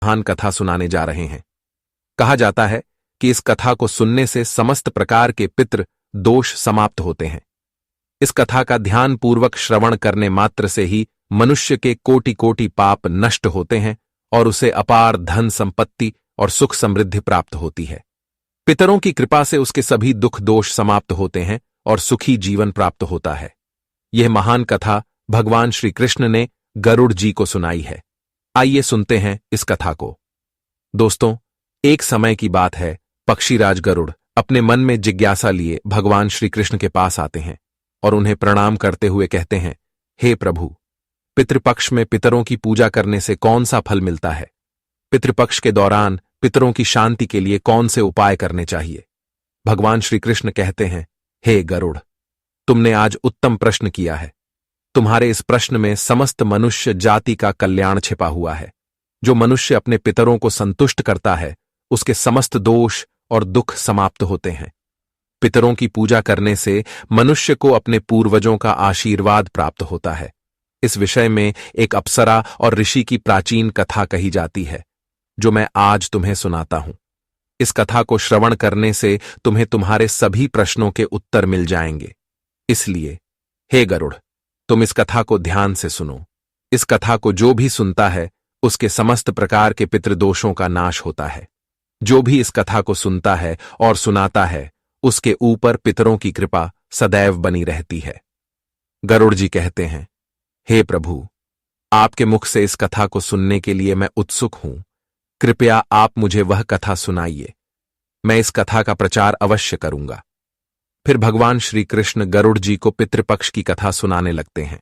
महान कथा सुनाने जा रहे हैं। कहा जाता है कि इस कथा को सुनने से समस्त प्रकार के पितृ दोष समाप्त होते हैं। इस कथा का ध्यानपूर्वक श्रवण करने मात्र से ही मनुष्य के कोटि कोटि पाप नष्ट होते हैं और उसे अपार धन संपत्ति और सुख समृद्धि प्राप्त होती है। पितरों की कृपा से उसके सभी दुख दोष समाप्त होते हैं और सुखी जीवन प्राप्त होता है। यह महान कथा भगवान श्री कृष्ण ने गरुड़ जी को सुनाई है। आइए सुनते हैं इस कथा को। दोस्तों, एक समय की बात है, पक्षीराज गरुड़ अपने मन में जिज्ञासा लिए भगवान श्री कृष्ण के पास आते हैं और उन्हें प्रणाम करते हुए कहते हैं, हे प्रभु, पितृपक्ष में पितरों की पूजा करने से कौन सा फल मिलता है? पितृपक्ष के दौरान पितरों की शांति के लिए कौन से उपाय करने चाहिए? भगवान श्री कृष्ण कहते हैं, हे गरुड़, तुमने आज उत्तम प्रश्न किया है। तुम्हारे इस प्रश्न में समस्त मनुष्य जाति का कल्याण छिपा हुआ है। जो मनुष्य अपने पितरों को संतुष्ट करता है, उसके समस्त दोष और दुख समाप्त होते हैं। पितरों की पूजा करने से मनुष्य को अपने पूर्वजों का आशीर्वाद प्राप्त होता है। इस विषय में एक अप्सरा और ऋषि की प्राचीन कथा कही जाती है, जो मैं आज तुम्हें सुनाता हूं। इस कथा को श्रवण करने से तुम्हें तुम्हारे सभी प्रश्नों के उत्तर मिल जाएंगे। इसलिए हे गरुड़, तुम इस कथा को ध्यान से सुनो। इस कथा को जो भी सुनता है, उसके समस्त प्रकार के पितृदोषों का नाश होता है। जो भी इस कथा को सुनता है और सुनाता है, उसके ऊपर पितरों की कृपा सदैव बनी रहती है। गरुड़ जी कहते हैं, हे प्रभु, आपके मुख से इस कथा को सुनने के लिए मैं उत्सुक हूं। कृपया आप मुझे वह कथा सुनाइए। मैं इस कथा का प्रचार अवश्य करूंगा। फिर भगवान श्री कृष्ण गरुड़ जी को पितृपक्ष की कथा सुनाने लगते हैं।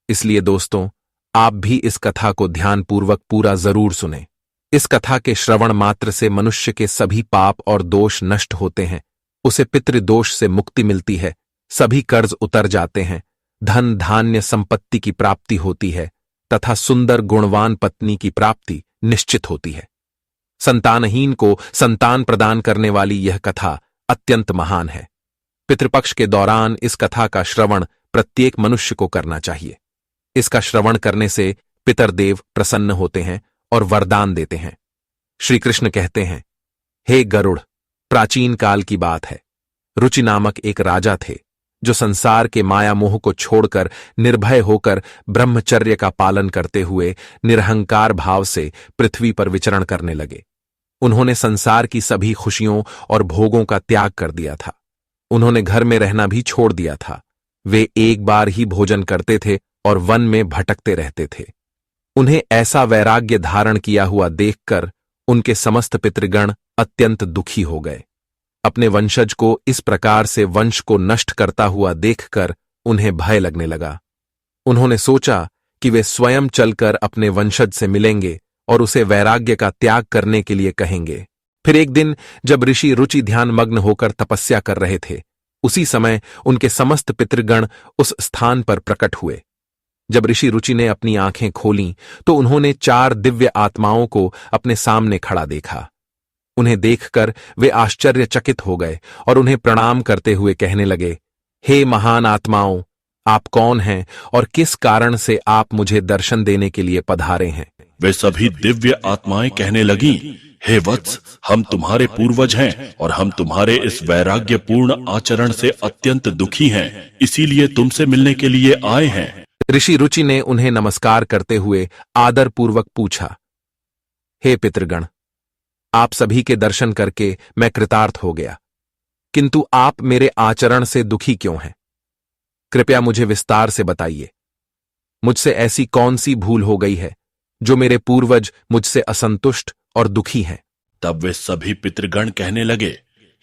इसलिए दोस्तों, आप भी इस कथा को ध्यानपूर्वक पूरा जरूर सुनें। इस कथा के श्रवण मात्र से मनुष्य के सभी पाप और दोष नष्ट होते हैं। उसे पितृदोष से मुक्ति मिलती है, सभी कर्ज उतर जाते हैं, धन धान्य संपत्ति की प्राप्ति होती है तथा सुंदर गुणवान पत्नी की प्राप्ति निश्चित होती है। संतानहीन को संतान प्रदान करने वाली यह कथा अत्यंत महान है। पितृपक्ष के दौरान इस कथा का श्रवण प्रत्येक मनुष्य को करना चाहिए। इसका श्रवण करने से पितरदेव प्रसन्न होते हैं और वरदान देते हैं। श्री कृष्ण कहते हैं, हे गरुड़, प्राचीन काल की बात है। रुचि नामक एक राजा थे, जो संसार के माया मोह को छोड़कर निर्भय होकर ब्रह्मचर्य का पालन करते हुए निरहंकार भाव से पृथ्वी पर विचरण करने लगे। उन्होंने संसार की सभी खुशियों और भोगों का त्याग कर दिया था। उन्होंने घर में रहना भी छोड़ दिया था। वे एक बार ही भोजन करते थे और वन में भटकते रहते थे। उन्हें ऐसा वैराग्य धारण किया हुआ देखकर उनके समस्त पितृगण अत्यंत दुखी हो गए। अपने वंशज को इस प्रकार से वंश को नष्ट करता हुआ देखकर उन्हें भय लगने लगा। उन्होंने सोचा कि वे स्वयं चलकर अपने वंशज से मिलेंगे और उसे वैराग्य का त्याग करने के लिए कहेंगे। फिर एक दिन जब ऋषि रुचि ध्यान मग्न होकर तपस्या कर रहे थे, उसी समय उनके समस्त पितृगण उस स्थान पर प्रकट हुए। जब ऋषि रुचि ने अपनी आंखें खोलीं तो उन्होंने 4 दिव्य आत्माओं को अपने सामने खड़ा देखा। उन्हें देखकर वे आश्चर्यचकित हो गए और उन्हें प्रणाम करते हुए कहने लगे, हे महान आत्माओं, आप कौन हैं और किस कारण से आप मुझे दर्शन देने के लिए पधारे हैं? वे सभी दिव्य आत्माएं कहने लगी, हे वत्स, हम तुम्हारे पूर्वज हैं और हम तुम्हारे इस वैराग्यपूर्ण आचरण से अत्यंत दुखी हैं, इसीलिए तुमसे मिलने के लिए आए हैं। ऋषि रुचि ने उन्हें नमस्कार करते हुए आदरपूर्वक पूछा, हे पितृगण, आप सभी के दर्शन करके मैं कृतार्थ हो गया, किंतु आप मेरे आचरण से दुखी क्यों हैं? कृपया मुझे विस्तार से बताइए। मुझसे ऐसी कौन सी भूल हो गई है जो मेरे पूर्वज मुझसे असंतुष्ट और दुखी हैं? तब वे सभी पितृगण कहने लगे,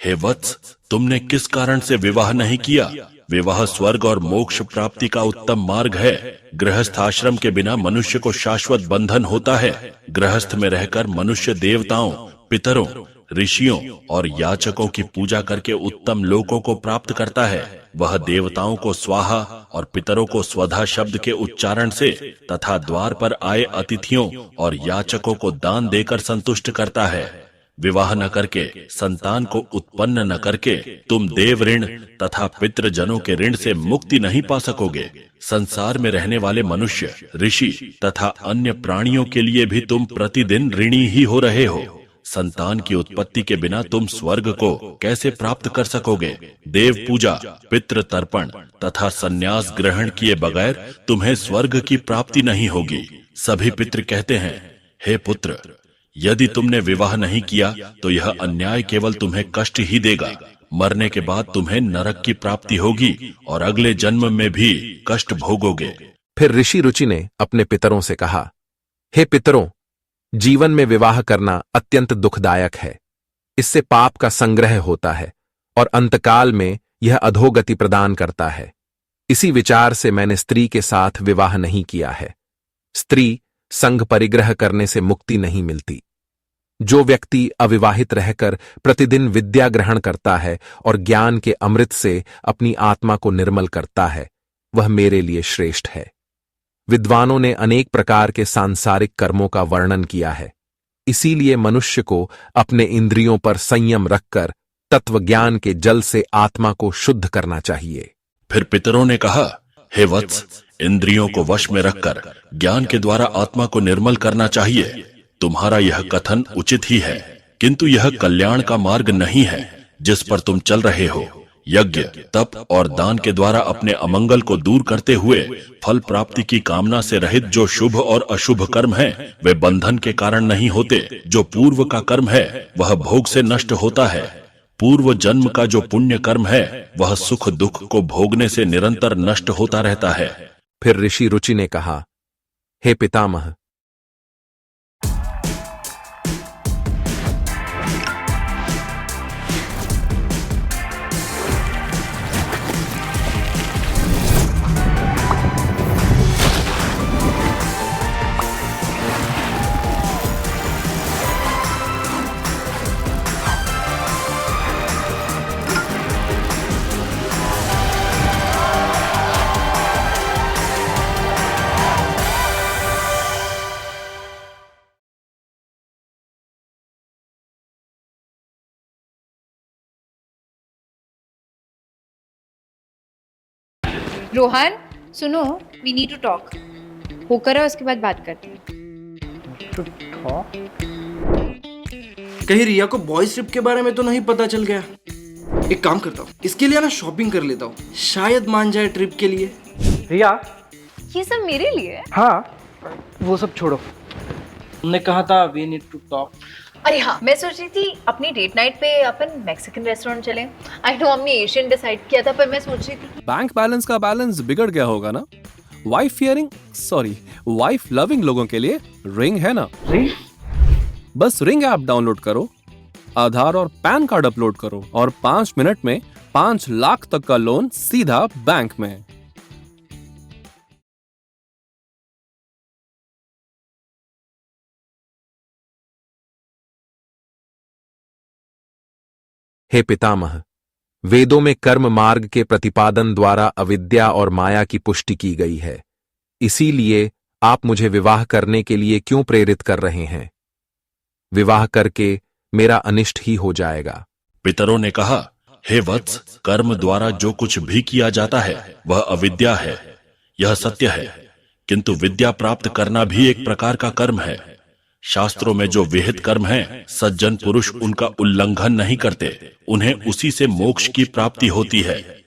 हे वत्स, तुमने किस कारण से विवाह नहीं किया? विवाह स्वर्ग और मोक्ष प्राप्ति का उत्तम मार्ग है। गृहस्थ आश्रम के बिना मनुष्य को शाश्वत बंधन होता है। गृहस्थ में रहकर मनुष्य देवताओं, पितरों, ऋषियों और याचकों की पूजा करके उत्तम लोकों को प्राप्त करता है। वह देवताओं को स्वाहा और पितरों को स्वधा शब्द के उच्चारण से तथा द्वार पर आए अतिथियों और याचकों को दान देकर संतुष्ट करता है। विवाह न करके, संतान को उत्पन्न न करके तुम देव ऋण तथा पितृजनों के ऋण से मुक्ति नहीं पा सकोगे। संसार में रहने वाले मनुष्य, ऋषि तथा अन्य प्राणियों के लिए भी तुम प्रतिदिन ऋणी ही हो रहे हो। संतान की उत्पत्ति के बिना तुम स्वर्ग को कैसे प्राप्त कर सकोगे? देव पूजा, पितृ तर्पण तथा संन्यास ग्रहण किए बगैर तुम्हें स्वर्ग की प्राप्ति नहीं होगी। सभी पितृ कहते हैं, हे पुत्र, यदि तुमने विवाह नहीं किया तो यह अन्याय केवल तुम्हें कष्ट ही देगा। मरने के बाद तुम्हें नरक की प्राप्ति होगी और अगले जन्म में भी कष्ट भोगोगे। फिर ऋषि रुचि ने अपने पितरों से कहा, हे पितरों, जीवन में विवाह करना अत्यंत दुखदायक है। इससे पाप का संग्रह होता है और अंतकाल में यह अधोगति प्रदान करता है। इसी विचार से मैंने स्त्री के साथ विवाह नहीं किया है। स्त्री संग परिग्रह करने से मुक्ति नहीं मिलती। जो व्यक्ति अविवाहित रहकर प्रतिदिन विद्या ग्रहण करता है और ज्ञान के अमृत से अपनी आत्मा को निर्मल करता है, वह मेरे लिए श्रेष्ठ है। विद्वानों ने अनेक प्रकार के सांसारिक कर्मों का वर्णन किया है। इसीलिए मनुष्य को अपने इंद्रियों पर संयम रखकर तत्व ज्ञान के जल से आत्मा को शुद्ध करना चाहिए। फिर पितरों ने कहा, हे वत्स, इंद्रियों को वश में रखकर ज्ञान के द्वारा आत्मा को निर्मल करना चाहिए। तुम्हारा यह कथन उचित ही है, किंतु यह कल्याण का मार्ग नहीं है जिस पर तुम चल रहे हो। यज्ञ, तप और दान के द्वारा अपने अमंगल को दूर करते हुए फल प्राप्ति की कामना से रहित जो शुभ और अशुभ कर्म है, वे बंधन के कारण नहीं होते। जो पूर्व का कर्म है वह भोग से नष्ट होता है। पूर्व जन्म का जो पुण्य कर्म है वह सुख दुख को भोगने से निरंतर नष्ट होता रहता है। फिर ऋषि रुचि ने कहा, हे पितामह, रोहन सुनो, वी नीड टू टॉक। होकर है, उसके बाद बात करते हैं। कहीं रिया को बॉयज ट्रिप के बारे में तो नहीं पता चल गया? एक काम करता हूँ, इसके लिए ना शॉपिंग कर लेता हूँ, शायद मान जाए ट्रिप के लिए। रिया, ये सब मेरे लिए? हाँ, वो सब छोड़ो। हमने कहा था वी नीड टू टॉक। अरे हाँ, मैं सोच रही थी अपनी डेट नाइट पे अपन मैक्सिकन रेस्टोरेंट चलें। आई नो हमने एशियन डिसाइड किया था, पर मैं सोच रही थी बैंक बैलेंस का बैलेंस बिगड़ गया होगा ना। वाइफ लविंग लोगों के लिए रिंग है ना। रिंग? बस रिंग ऐप डाउनलोड करो, आधार और पैन कार्ड अपलोड करो और 5 मिनट में 5 लाख तक का लोन सीधा बैंक में। हे पितामह, वेदों में कर्म मार्ग के प्रतिपादन द्वारा अविद्या और माया की पुष्टि की गई है। इसीलिए आप मुझे विवाह करने के लिए क्यों प्रेरित कर रहे हैं? विवाह करके मेरा अनिष्ट ही हो जाएगा। पितरों ने कहा, हे वत्स, कर्म द्वारा जो कुछ भी किया जाता है वह अविद्या है। यह सत्य है, किंतु विद्या प्राप्त करना भी एक प्रकार का कर्म है। शास्त्रों में जो विहित कर्म हैं, सज्जन पुरुष उनका उल्लंघन नहीं करते, उन्हें उसी से मोक्ष की प्राप्ति होती है।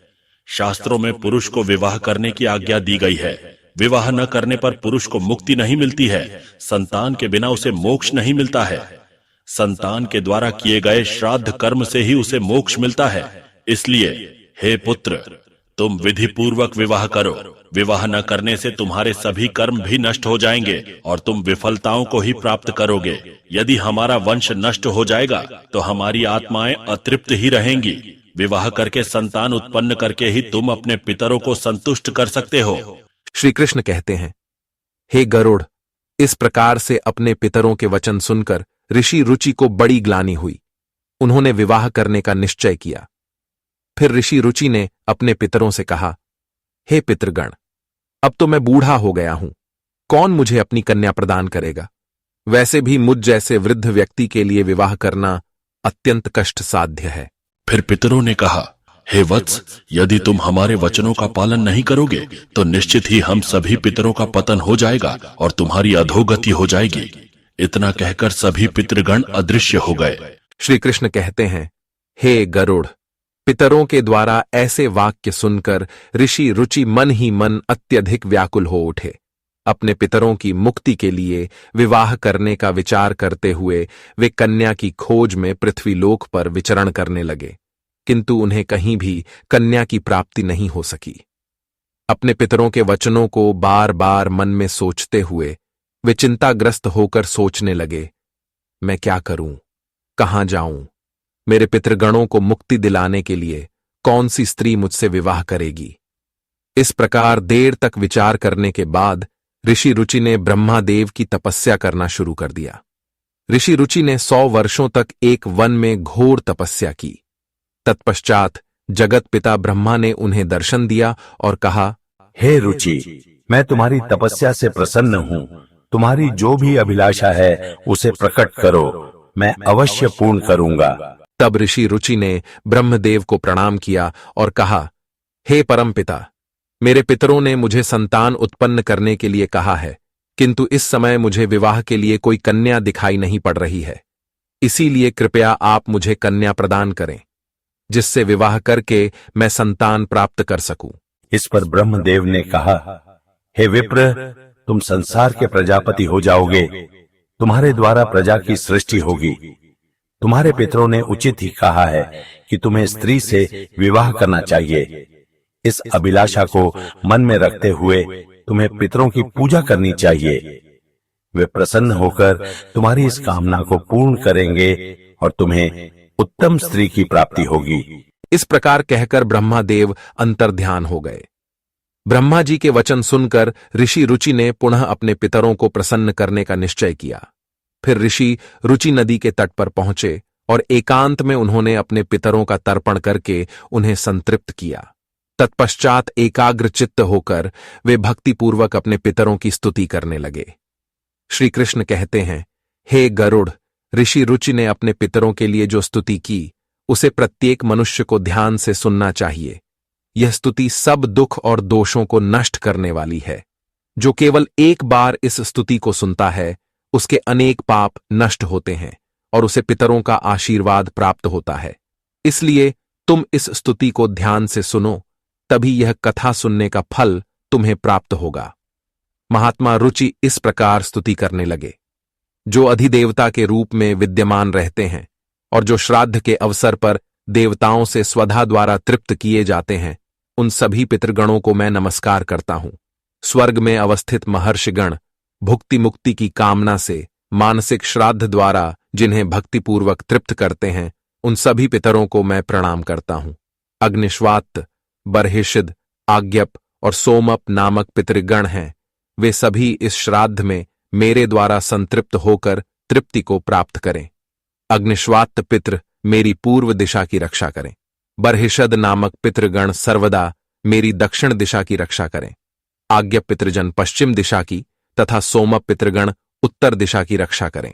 शास्त्रों में पुरुष को विवाह करने की आज्ञा दी गई है। विवाह न करने पर पुरुष को मुक्ति नहीं मिलती है। संतान के बिना उसे मोक्ष नहीं मिलता है। संतान के द्वारा किए गए श्राद्ध कर्म से ही उसे मोक्ष मिलता है। इसलिए हे पुत्र, तुम विधि पूर्वक विवाह करो। विवाह न करने से तुम्हारे सभी कर्म भी नष्ट हो जाएंगे और तुम विफलताओं को ही प्राप्त करोगे। यदि हमारा वंश नष्ट हो जाएगा तो हमारी आत्माएं अतृप्त ही रहेंगी। विवाह करके संतान उत्पन्न करके ही तुम अपने पितरों को संतुष्ट कर सकते हो। श्री कृष्ण कहते हैं, हे गरुड़, इस प्रकार से अपने पितरों के वचन सुनकर ऋषि रुचि को बड़ी ग्लानि हुई। उन्होंने विवाह करने का निश्चय किया। फिर ऋषि रुचि ने अपने पितरों से कहा, हे पितृगण, अब तो मैं बूढ़ा हो गया हूं, कौन मुझे अपनी कन्या प्रदान करेगा? वैसे भी मुझ जैसे वृद्ध व्यक्ति के लिए विवाह करना अत्यंत कष्ट साध्य है। फिर पितरों ने कहा, हे वत्स, यदि तुम हमारे वचनों का पालन नहीं करोगे तो निश्चित ही हम सभी पितरों का पतन हो जाएगा और तुम्हारी अधोगति हो जाएगी। इतना कहकर सभी पितृगण अदृश्य हो गए। श्री कृष्ण कहते हैं, हे गरुड़, पितरों के द्वारा ऐसे वाक्य सुनकर ऋषि रुचि मन ही मन अत्यधिक व्याकुल हो उठे। अपने पितरों की मुक्ति के लिए विवाह करने का विचार करते हुए वे कन्या की खोज में पृथ्वीलोक पर विचरण करने लगे, किंतु उन्हें कहीं भी कन्या की प्राप्ति नहीं हो सकी। अपने पितरों के वचनों को बार बार मन में सोचते हुए वे चिंताग्रस्त होकर सोचने लगे, मैं क्या करूं, कहां जाऊं, मेरे पितृगणों को मुक्ति दिलाने के लिए कौन सी स्त्री मुझसे विवाह करेगी। इस प्रकार देर तक विचार करने के बाद ऋषि रुचि ने ब्रह्मादेव की तपस्या करना शुरू कर दिया। ऋषि रुचि ने 100 वर्षों तक एक वन में घोर तपस्या की। तत्पश्चात जगत पिता ब्रह्मा ने उन्हें दर्शन दिया और कहा, हे रुचि, मैं तुम्हारी तपस्या से प्रसन्न हूँ। तुम्हारी जो भी अभिलाषा है उसे प्रकट करो, मैं अवश्य पूर्ण करूंगा। तब ऋषि रुचि ने ब्रह्मदेव को प्रणाम किया और कहा, हे परमपिता, मेरे पितरों ने मुझे संतान उत्पन्न करने के लिए कहा है, किंतु इस समय मुझे विवाह के लिए कोई कन्या दिखाई नहीं पड़ रही है। इसीलिए कृपया आप मुझे कन्या प्रदान करें, जिससे विवाह करके मैं संतान प्राप्त कर सकूं। इस पर ब्रह्मदेव ने कहा, हे विप्र, तुम संसार के प्रजापति हो जाओगे। तुम्हारे द्वारा प्रजा की सृष्टि होगी। तुम्हारे पितरों ने उचित ही कहा है कि तुम्हें स्त्री से विवाह करना चाहिए। इस अभिलाषा को मन में रखते हुए तुम्हें पितरों की पूजा करनी चाहिए। वे प्रसन्न होकर तुम्हारी इस कामना को पूर्ण करेंगे और तुम्हें उत्तम स्त्री की प्राप्ति होगी। इस प्रकार कहकर ब्रह्मादेव अंतर्ध्यान हो गए। ब्रह्मा जी के वचन सुनकर ऋषि रुचि ने पुनः अपने पितरों को प्रसन्न करने का निश्चय किया। फिर ऋषि रुचि नदी के तट पर पहुंचे और एकांत में उन्होंने अपने पितरों का तर्पण करके उन्हें संतृप्त किया। तत्पश्चात एकाग्र चित्त होकर वे भक्तिपूर्वक अपने पितरों की स्तुति करने लगे। श्री कृष्ण कहते हैं, हे गरुड़, ऋषि रुचि ने अपने पितरों के लिए जो स्तुति की उसे प्रत्येक मनुष्य को ध्यान से सुनना चाहिए। यह स्तुति सब दुख और दोषों को नष्ट करने वाली है। जो केवल एक बार इस स्तुति को सुनता है उसके अनेक पाप नष्ट होते हैं और उसे पितरों का आशीर्वाद प्राप्त होता है। इसलिए तुम इस स्तुति को ध्यान से सुनो, तभी यह कथा सुनने का फल तुम्हें प्राप्त होगा। महात्मा रुचि इस प्रकार स्तुति करने लगे। जो अधिदेवता के रूप में विद्यमान रहते हैं और जो श्राद्ध के अवसर पर देवताओं से स्वधा द्वारा तृप्त किए जाते हैं, उन सभी पितृगणों को मैं नमस्कार करता हूं। स्वर्ग में अवस्थित महर्षिगण भुक्ति मुक्ति की कामना से मानसिक श्राद्ध द्वारा जिन्हें भक्तिपूर्वक तृप्त करते हैं, उन सभी पितरों को मैं प्रणाम करता हूं। अग्निश्वात, बर्हिषिद, आज्ञप और सोमप नामक पितृगण हैं। वे सभी इस श्राद्ध में मेरे द्वारा संतृप्त होकर तृप्ति को प्राप्त करें। अग्निश्वात पितृ मेरी पूर्व दिशा की रक्षा करें। बर्हिषद नामक पितृगण सर्वदा मेरी दक्षिण दिशा की रक्षा करें। आज्ञप पितृजन पश्चिम दिशा की तथा सोमप पितृगण उत्तर दिशा की रक्षा करें।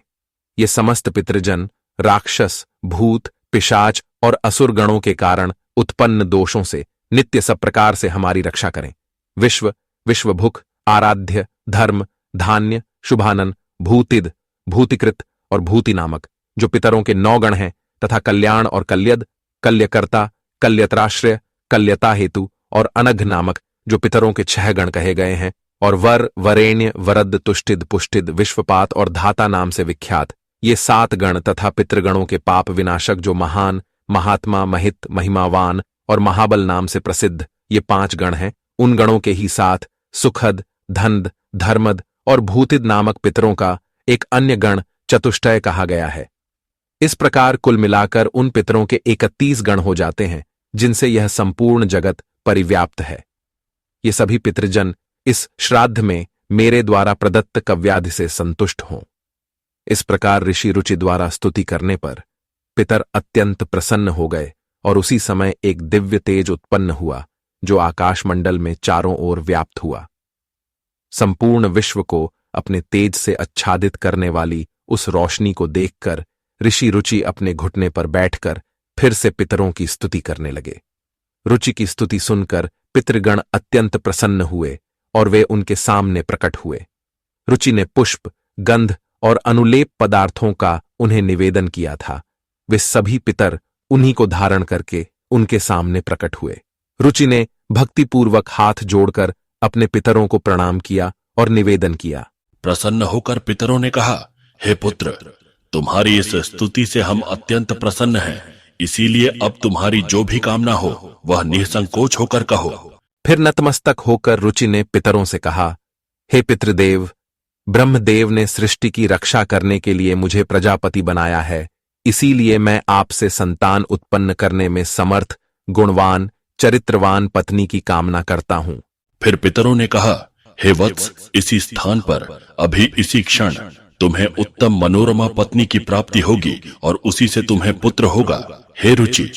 ये समस्त पितृजन राक्षस, भूत, पिशाच और असुर गणों के कारण उत्पन्न दोषों से नित्य सब प्रकार से हमारी रक्षा करें। विश्व, विश्वभुक, आराध्य, धर्म, धान्य, शुभानन, भूतिद, भूतिकृत और भूति नामक जो पितरों के 9 गण हैं तथा कल्याण और कल्यद, कल्यकर्ता, कल्यत्राश्रय, कल्यता हेतु और अनघ नामक जो पितरों के 6 गण कहे गए हैं, और वर, वरेण्य, वरद, तुष्टिद, पुष्टिद, विश्वपात और धाता नाम से विख्यात ये 7 गण तथा पितृगणों के पाप विनाशक जो महान, महात्मा, महित, महिमावान और महाबल नाम से प्रसिद्ध ये 5 गण हैं, उन गणों के ही साथ सुखद, धनद, धर्मद और भूतिद नामक पितरों का एक अन्य गण चतुष्टय कहा गया है। इस प्रकार कुल मिलाकर उन पितरों के 31 गण हो जाते हैं जिनसे यह संपूर्ण जगत परिव्याप्त है। ये सभी पितृजन इस श्राद्ध में मेरे द्वारा प्रदत्त कव्याधि से संतुष्ट हों। इस प्रकार ऋषि रुचि द्वारा स्तुति करने पर पितर अत्यंत प्रसन्न हो गए और उसी समय एक दिव्य तेज उत्पन्न हुआ जो आकाशमंडल में चारों ओर व्याप्त हुआ। संपूर्ण विश्व को अपने तेज से आच्छादित करने वाली उस रोशनी को देखकर ऋषि रुचि अपने घुटने पर बैठकर फिर से पितरों की स्तुति करने लगे। रुचि की स्तुति सुनकर पितृगण अत्यंत प्रसन्न हुए और वे उनके सामने प्रकट हुए। रुचि ने पुष्प, गंध और अनुलेप पदार्थों का उन्हें निवेदन किया था। वे सभी पितर उन्हीं को धारण करके उनके सामने प्रकट हुए। रुचि ने भक्तिपूर्वक हाथ जोड़कर अपने पितरों को प्रणाम किया और निवेदन किया। प्रसन्न होकर पितरों ने कहा, हे पुत्र, तुम्हारी इस स्तुति से हम अत्यंत प्रसन्न हैं, इसीलिए अब तुम्हारी जो भी कामना हो वह निसंकोच होकर कहो। फिर नतमस्तक होकर रुचि ने पितरों से कहा, हे पितृदेव, ब्रह्मदेव ने सृष्टि की रक्षा करने के लिए मुझे प्रजापति बनाया है, इसीलिए मैं आपसे संतान उत्पन्न करने में समर्थ, गुणवान, चरित्रवान पत्नी की कामना करता हूं। फिर पितरों ने कहा, हे वत्स, इसी स्थान पर अभी इसी क्षण तुम्हें उत्तम मनोरमा पत्नी की प्राप्ति होगी और उसी से तुम्हें पुत्र होगा। हे रुचि,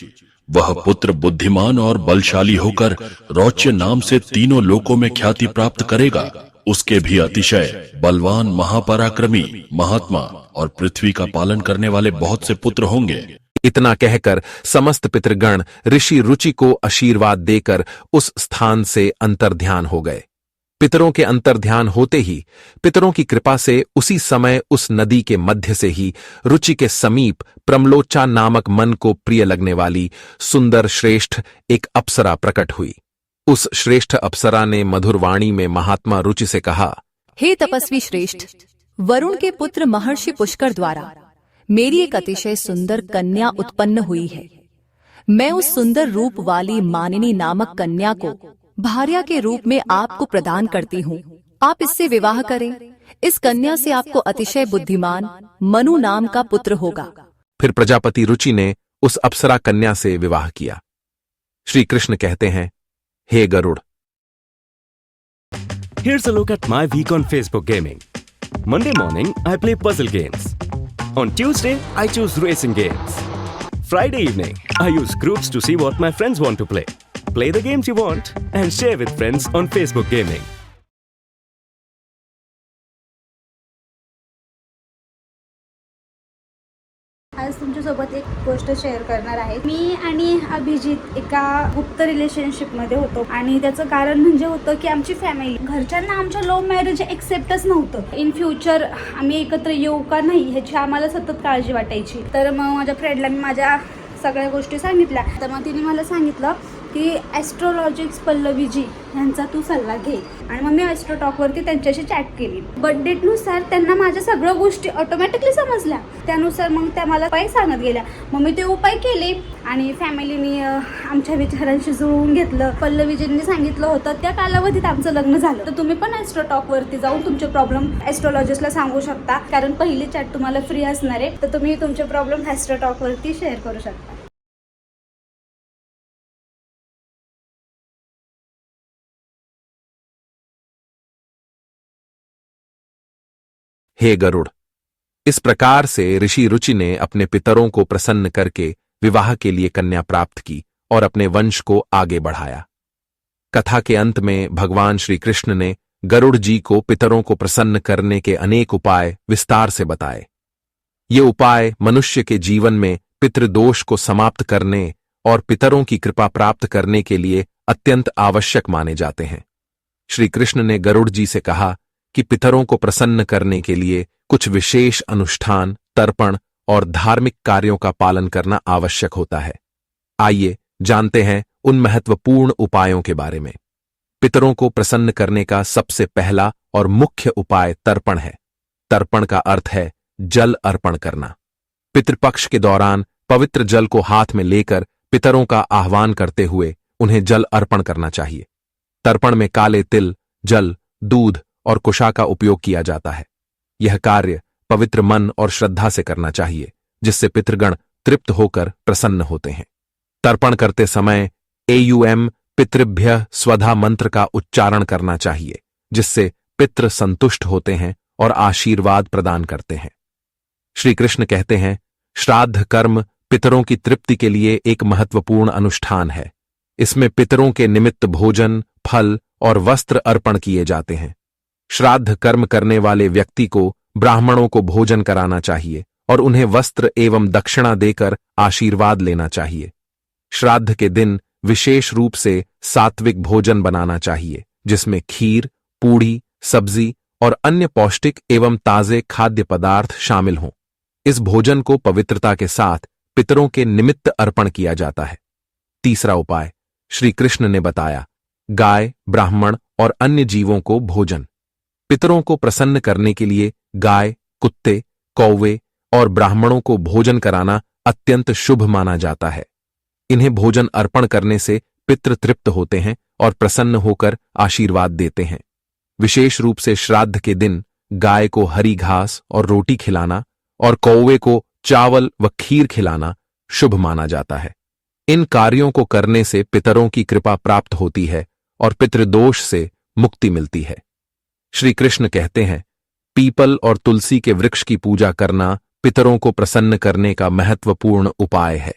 वह पुत्र बुद्धिमान और बलशाली होकर रौच्य नाम से तीनों लोकों में ख्याति प्राप्त करेगा। उसके भी अतिशय बलवान, महापराक्रमी, महात्मा और पृथ्वी का पालन करने वाले बहुत से पुत्र होंगे। इतना कहकर समस्त पितृगण ऋषि रुचि को आशीर्वाद देकर उस स्थान से अंतर्ध्यान हो गए। पितरों के अंतर्ध्यान होते ही पितरों की कृपा से उसी समय उस नदी के मध्य से ही रुचि के समीप प्रमलोचा नामक मन को प्रिय लगने वाली सुंदर श्रेष्ठ एक अप्सरा प्रकट हुई। उस श्रेष्ठ अप्सरा ने मधुर वाणी में महात्मा रुचि से कहा, हे तपस्वी श्रेष्ठ, वरुण के पुत्र महर्षि पुष्कर द्वारा मेरी एक अतिशय सुंदर कन्या उत्पन्न हुई है। मैं उस सुंदर रूप वाली मानिनी नामक कन्या को भार्या के रूप में आपको प्रदान करती हूँ। आप इससे विवाह करें। इस कन्या से आपको अतिशय बुद्धिमान मनु नाम का पुत्र होगा। फिर प्रजापति रुचि ने उस अप्सरा कन्या से विवाह किया। श्री कृष्ण कहते हैं, हे Garuda, Here's a look at my week on Facebook gaming. Monday morning, I play puzzle games. On Tuesday, I choose racing games. Friday evening, I use groups to see what my friends want to play. Play the games you want and share with friends on Facebook Gaming. आज तुमच्यासोबत एक गोष्ट share करणार आहे। मी आणि अभिजित एका गुप्त रिलेशनशिपमध्ये होतो आणि त्याचं कारण म्हणजे होतं की आमची फॅमिली, घरच्यांना आमच्या लव्ह मॅरेज एक्सेप्टच नव्हतं। इन फ्युचर आम्ही एकत्र येऊ का नाही ह्याची आम्हाला सतत काळजी वाटायची। तर मग माझ्या फ्रेंडला मी माझ्या सगळ्या गोष्टी सांगितल्या। तर मग तिने मला सांगितलं की ॲस्ट्रोलॉजिक्स पल्लवीजी यांचा तू सल्ला घे आणि मग मी ॲस्ट्रोटॉकवरती त्यांच्याशी चॅट केली। बर्थ डेटनुसार त्यांना माझ्या सगळ्या गोष्टी ऑटोमॅटिकली समजल्या। त्यानुसार मग त्या मला उपाय सांगत गेल्या। मग मी ते उपाय केले आणि फॅमिलीने आमच्या विचारांशी जुळवून घेतलं। पल्लवीजींनी सांगितलं होतं त्या कालावधीत आमचं लग्न झालं। तर तुम्ही पण ॲस्ट्रोटॉकवरती जाऊन तुमचे प्रॉब्लेम ॲस्ट्रोलॉजिस्टला सांगू शकता, कारण पहिली चॅट तुम्हाला फ्री असणार आहे। तर तुम्ही तुमचे प्रॉब्लेम ॲस्ट्रोटॉकवरती शेअर करू शकता। हे गरुड़, इस प्रकार से ऋषि रुचि ने अपने पितरों को प्रसन्न करके विवाह के लिए कन्या प्राप्त की और अपने वंश को आगे बढ़ाया। कथा के अंत में भगवान श्री कृष्ण ने गरुड़ जी को पितरों को प्रसन्न करने के अनेक उपाय विस्तार से बताए। ये उपाय मनुष्य के जीवन में पितृदोष को समाप्त करने और पितरों की कृपा प्राप्त करने के लिए अत्यंत आवश्यक माने जाते हैं। श्री कृष्ण ने गरुड़ जी से कहा कि पितरों को प्रसन्न करने के लिए कुछ विशेष अनुष्ठान, तर्पण और धार्मिक कार्यों का पालन करना आवश्यक होता है। आइए जानते हैं उन महत्वपूर्ण उपायों के बारे में। पितरों को प्रसन्न करने का सबसे पहला और मुख्य उपाय तर्पण है। तर्पण का अर्थ है जल अर्पण करना। पितृपक्ष के दौरान पवित्र जल को हाथ में लेकर पितरों का आह्वान करते हुए उन्हें जल अर्पण करना चाहिए। तर्पण में काले तिल, जल, दूध और कुशा का उपयोग किया जाता है। यह कार्य पवित्र मन और श्रद्धा से करना चाहिए, जिससे पितृगण तृप्त होकर प्रसन्न होते हैं। तर्पण करते समय एयुएम पितृभ्य स्वधा मंत्र का उच्चारण करना चाहिए, जिससे पितृ संतुष्ट होते हैं और आशीर्वाद प्रदान करते हैं। श्री कृष्ण कहते हैं, श्राद्ध कर्म पितरों की तृप्ति के लिए एक महत्वपूर्ण अनुष्ठान है। इसमें पितरों के निमित्त भोजन, फल और वस्त्र अर्पण किए जाते हैं। श्राद्ध कर्म करने वाले व्यक्ति को ब्राह्मणों को भोजन कराना चाहिए और उन्हें वस्त्र एवं दक्षिणा देकर आशीर्वाद लेना चाहिए। श्राद्ध के दिन विशेष रूप से सात्विक भोजन बनाना चाहिए, जिसमें खीर, पूड़ी, सब्जी और अन्य पौष्टिक एवं ताजे खाद्य पदार्थ शामिल हों। इस भोजन को पवित्रता के साथ पितरों के निमित्त अर्पण किया जाता है। तीसरा उपाय श्री कृष्ण ने बताया, गाय, ब्राह्मण और अन्य जीवों को भोजन। पितरों को प्रसन्न करने के लिए गाय, कुत्ते, कौवे और ब्राह्मणों को भोजन कराना अत्यंत शुभ माना जाता है। इन्हें भोजन अर्पण करने से पितृ तृप्त होते हैं और प्रसन्न होकर आशीर्वाद देते हैं। विशेष रूप से श्राद्ध के दिन गाय को हरी घास और रोटी खिलाना और कौवे को चावल व खीर खिलाना शुभ माना जाता है। इन कार्यों को करने से पितरों की कृपा प्राप्त होती है और पितृदोष से मुक्ति मिलती है। श्री कृष्ण कहते हैं, पीपल और तुलसी के वृक्ष की पूजा करना पितरों को प्रसन्न करने का महत्वपूर्ण उपाय है।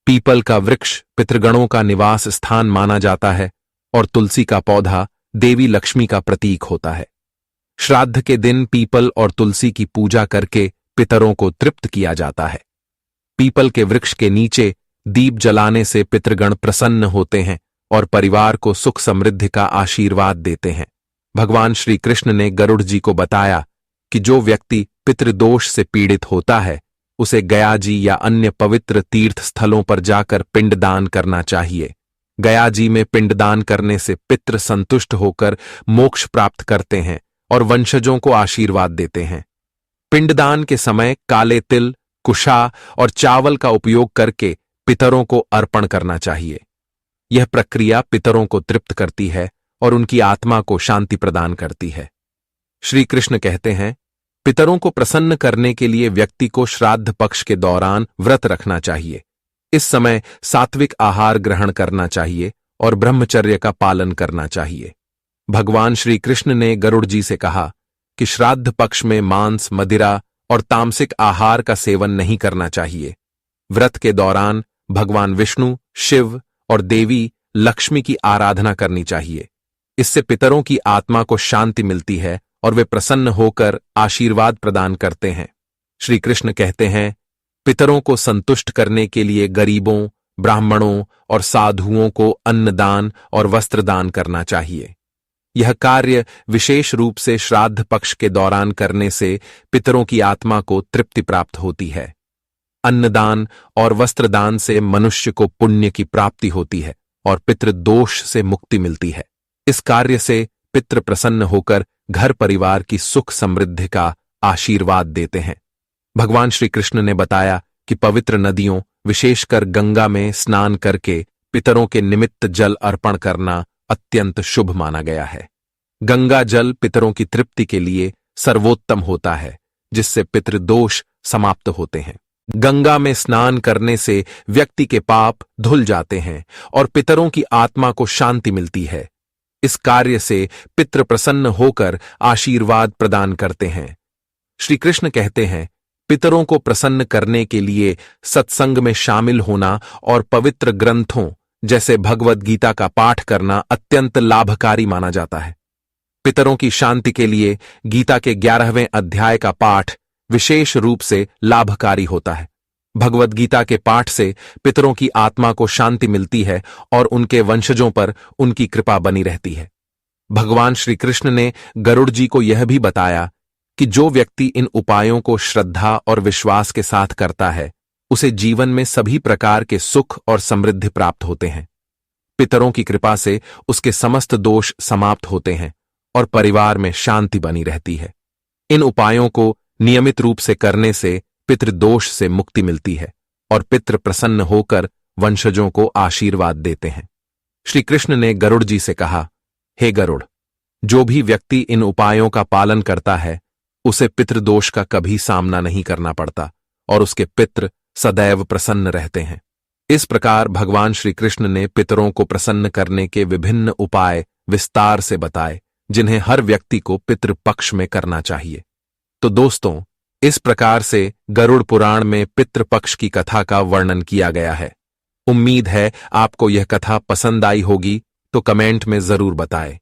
पीपल का वृक्ष पितृगणों का निवास स्थान माना जाता है और तुलसी का पौधा देवी लक्ष्मी का प्रतीक होता है। श्राद्ध के दिन पीपल और तुलसी की पूजा करके पितरों को तृप्त किया जाता है। पीपल के वृक्ष के नीचे दीप जलाने से पितृगण प्रसन्न होते हैं और परिवार को सुख समृद्धि का आशीर्वाद देते हैं। भगवान श्री कृष्ण ने गरुड़ जी को बताया कि जो व्यक्ति पितृदोष से पीड़ित होता है उसे गया जी या अन्य पवित्र तीर्थ स्थलों पर जाकर पिंडदान करना चाहिए। गया जी में पिंडदान करने से पितृ संतुष्ट होकर मोक्ष प्राप्त करते हैं और वंशजों को आशीर्वाद देते हैं। पिंडदान के समय काले तिल, कुशा और चावल का उपयोग करके पितरों को अर्पण करना चाहिए। यह प्रक्रिया पितरों को तृप्त करती है और उनकी आत्मा को शांति प्रदान करती है। श्री कृष्ण कहते हैं, पितरों को प्रसन्न करने के लिए व्यक्ति को श्राद्ध पक्ष के दौरान व्रत रखना चाहिए। इस समय सात्विक आहार ग्रहण करना चाहिए और ब्रह्मचर्य का पालन करना चाहिए। भगवान श्री कृष्ण ने गरुड़ जी से कहा कि श्राद्ध पक्ष में मांस, मदिरा और तामसिक आहार का सेवन नहीं करना चाहिए। व्रत के दौरान भगवान विष्णु, शिव और देवी लक्ष्मी की आराधना करनी चाहिए। इससे पितरों की आत्मा को शांति मिलती है और वे प्रसन्न होकर आशीर्वाद प्रदान करते हैं। श्री कृष्ण कहते हैं, पितरों को संतुष्ट करने के लिए गरीबों, ब्राह्मणों और साधुओं को अन्नदान और वस्त्रदान करना चाहिए। यह कार्य विशेष रूप से श्राद्ध पक्ष के दौरान करने से पितरों की आत्मा को तृप्ति प्राप्त होती है। अन्नदान और वस्त्रदान से मनुष्य को पुण्य की प्राप्ति होती है और पितृदोष से मुक्ति मिलती है। इस कार्य से पितृ प्रसन्न होकर घर परिवार की सुख समृद्धि का आशीर्वाद देते हैं। भगवान श्री कृष्ण ने बताया कि पवित्र नदियों, विशेषकर गंगा में स्नान करके पितरों के निमित्त जल अर्पण करना अत्यंत शुभ माना गया है। गंगा जल पितरों की तृप्ति के लिए सर्वोत्तम होता है, जिससे पितृदोष समाप्त होते हैं। गंगा में स्नान करने से व्यक्ति के पाप धुल जाते हैं और पितरों की आत्मा को शांति मिलती है। इस कार्य से पितृ प्रसन्न होकर आशीर्वाद प्रदान करते हैं। श्री कृष्ण कहते हैं, पितरों को प्रसन्न करने के लिए सत्संग में शामिल होना और पवित्र ग्रंथों जैसे भगवद गीता का पाठ करना अत्यंत लाभकारी माना जाता है। पितरों की शांति के लिए गीता के 11वें अध्याय का पाठ विशेष रूप से लाभकारी होता है। भगवद गीता के पाठ से पितरों की आत्मा को शांति मिलती है और उनके वंशजों पर उनकी कृपा बनी रहती है। भगवान श्री कृष्ण ने गरुड़ जी को यह भी बताया कि जो व्यक्ति इन उपायों को श्रद्धा और विश्वास के साथ करता है, उसे जीवन में सभी प्रकार के सुख और समृद्धि प्राप्त होते हैं। पितरों की कृपा से उसके समस्त दोष समाप्त होते हैं और परिवार में शांति बनी रहती है। इन उपायों को नियमित रूप से करने से पितृदोष से मुक्ति मिलती है और पितृ प्रसन्न होकर वंशजों को आशीर्वाद देते हैं। श्री कृष्ण ने गरुड़ जी से कहा, हे गरुड़, जो भी व्यक्ति इन उपायों का पालन करता है उसे पितृदोष का कभी सामना नहीं करना पड़ता और उसके पितृ सदैव प्रसन्न रहते हैं। इस प्रकार भगवान श्री कृष्ण ने पितरों को प्रसन्न करने के विभिन्न उपाय विस्तार से बताए, जिन्हें हर व्यक्ति को पितृपक्ष में करना चाहिए। तो दोस्तों, इस प्रकार से गरुड़ पुराण में पितृपक्ष की कथा का वर्णन किया गया है। उम्मीद है आपको यह कथा पसंद आई होगी, तो कमेंट में जरूर बताएं।